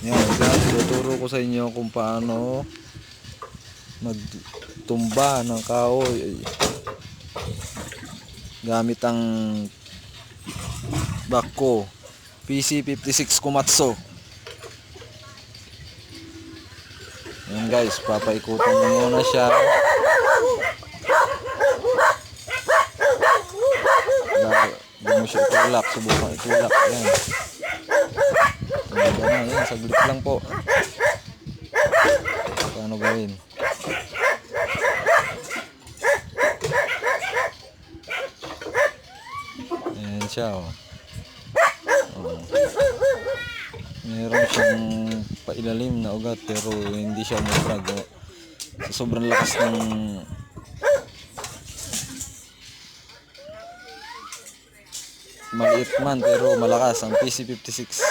Yan guys, tuturo ko sa inyo kung paano magtumba ng kahoy gamit ang Bakko PC56 Komatsu. Yan guys, papaikutan mo muna siya. Hindi mo siya itulak, subukan itulak. Yan. Yan, saglit lang po. Paano gawin? Ayan siya, oh. Meron siyang pailalim na ugat pero hindi siya mabrag, oh. Sa sobrang lakas ng maliit man pero malakas ang PC56.